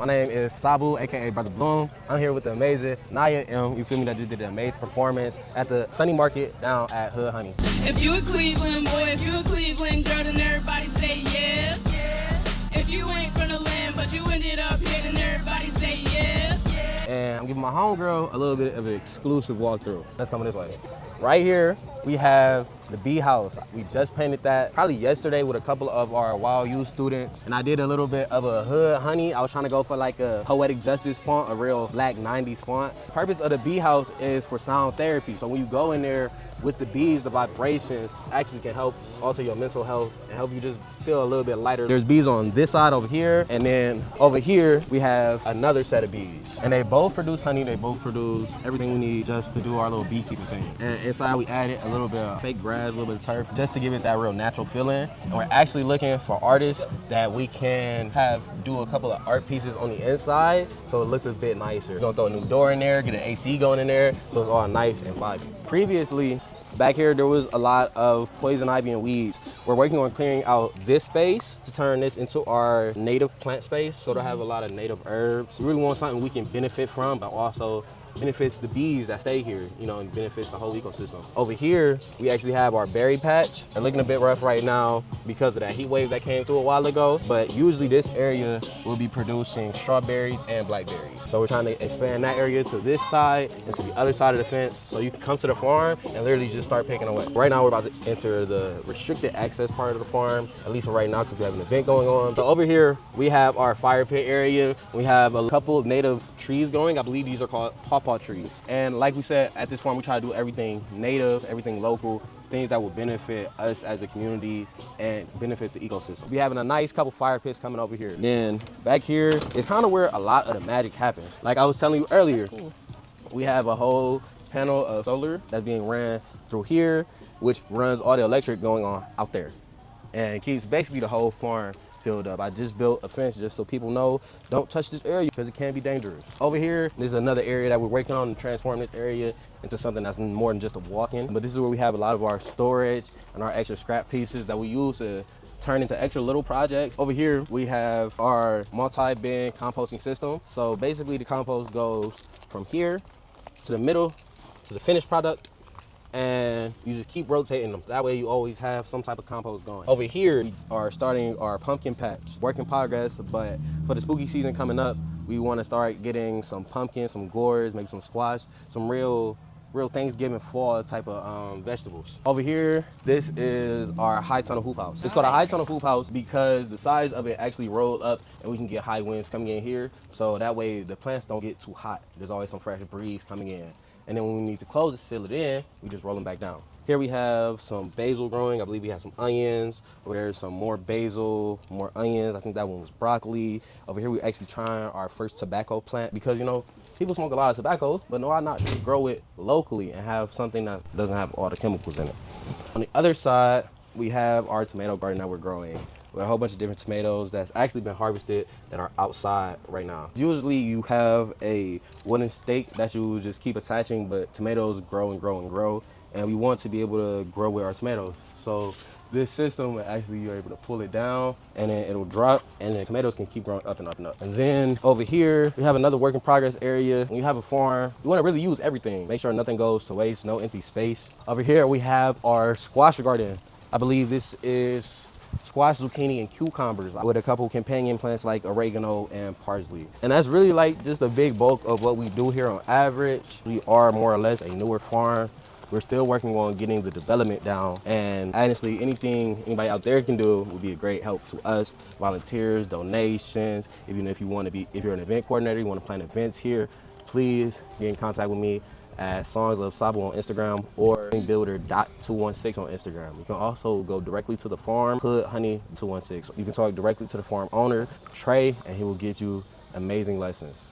My name is Sabu, aka Brother Bloom. I'm here with the amazing Naya M. You feel me? That just did an amazing performance at the Sunny Market down at Hood Honey. If you a Cleveland boy, if you a Cleveland girl, then everybody say yeah. If you ain't from the land, but you ended up here, then everybody say yeah. And I'm giving my homegirl a little bit of an exclusive walkthrough. Let's come this way. Right here, we have the Bee House. We just painted that probably yesterday with a couple of our Wild Youth students. And I did a little bit of a Hood Honey. I was trying to go for like a Poetic Justice font, a real black 90s font. The purpose of the Bee House is for sound therapy. So when you go in there with the bees, the vibrations actually can help alter your mental health and help you just feel a little bit lighter. There's bees on this side over here, and then over here we have another set of bees. And they both produce honey, they both produce everything we need just to do our little beekeeping thing. And inside we added a little bit of fake grass, a little bit of turf, just to give it that real natural feeling. And we're actually looking for artists that we can have do a couple of art pieces on the inside so it looks a bit nicer. We're gonna throw a new door in there, get an AC going in there, so it's all nice and vibey. Previously, back here, there was a lot of poison ivy and weeds. We're working on clearing out this space to turn this into our native plant space, so to have a lot of native herbs. We really want something we can benefit from, but also benefits the bees that stay here, you know, and benefits the whole ecosystem. Over here, we actually have our berry patch. They're looking a bit rough right now because of that heat wave that came through a while ago, but usually this area will be producing strawberries and blackberries. So we're trying to expand that area to this side and to the other side of the fence so you can come to the farm and literally just start picking away. Right now, we're about to enter the restricted access part of the farm, at least for right now, because we have an event going on. So over here, we have our fire pit area. We have a couple of native trees going. I believe these are called pawpaw trees. And like we said, at this farm, we try to do everything native, everything local, things that will benefit us as a community and benefit the ecosystem. We're having a nice couple fire pits coming over here. Then back here is kind of where a lot of the magic happens. Like I was telling you earlier, cool. We have a whole panel of solar that's being ran through here, which runs all the electric going on out there. And it keeps basically the whole farm filled up. I just built a fence just so people know, don't touch this area because it can be dangerous. Over here, there's another area that we're working on to transform this area into something that's more than just a walk-in. But this is where we have a lot of our storage and our extra scrap pieces that we use to turn into extra little projects. Over here, we have our multi-bin composting system. So basically the compost goes from here to the middle, to the finished product, and you just keep rotating them. That way you always have some type of compost going. Over here, we are starting our pumpkin patch. Work in progress, but for the spooky season coming up, we want to start getting some pumpkins, some gourds, maybe some squash, some real Thanksgiving fall type of vegetables. Over here, this is our high tunnel hoop house. It's called a high tunnel hoop house because the size of it actually rolled up and we can get high winds coming in here. So that way the plants don't get too hot. There's always some fresh breeze coming in. And then when we need to close it, seal it in, we just roll them back down. Here we have some basil growing. I believe we have some onions. Over there's some more basil, more onions. I think that one was broccoli. Over here, we actually trying our first tobacco plant because, you know, people smoke a lot of tobacco, but why not just grow it locally and have something that doesn't have all the chemicals in it. On the other side, we have our tomato garden that we're growing. We have a whole bunch of different tomatoes that's actually been harvested that are outside right now. Usually you have a wooden stake that you just keep attaching, but tomatoes grow and grow and grow, and we want to be able to grow with our tomatoes. So this system, actually you're able to pull it down and then it'll drop and then tomatoes can keep growing up and up and up. And then over here, we have another work in progress area. When you have a farm, you want to really use everything. Make sure nothing goes to waste, no empty space. Over here, we have our squash garden. I believe this is squash, zucchini, and cucumbers with a couple companion plants like oregano and parsley. And that's really like just a big bulk of what we do here on average. We are more or less a newer farm. We're still working on getting the development down. And honestly, anything anybody out there can do would be a great help to us. Volunteers, donations, even if you're an event coordinator, you want to plan events here, please get in contact with me at Songs of Sabu on Instagram or builder.216 on Instagram. You can also go directly to the farm, Hood Honey 216. You can talk directly to the farm owner, Trey, and he will give you amazing lessons.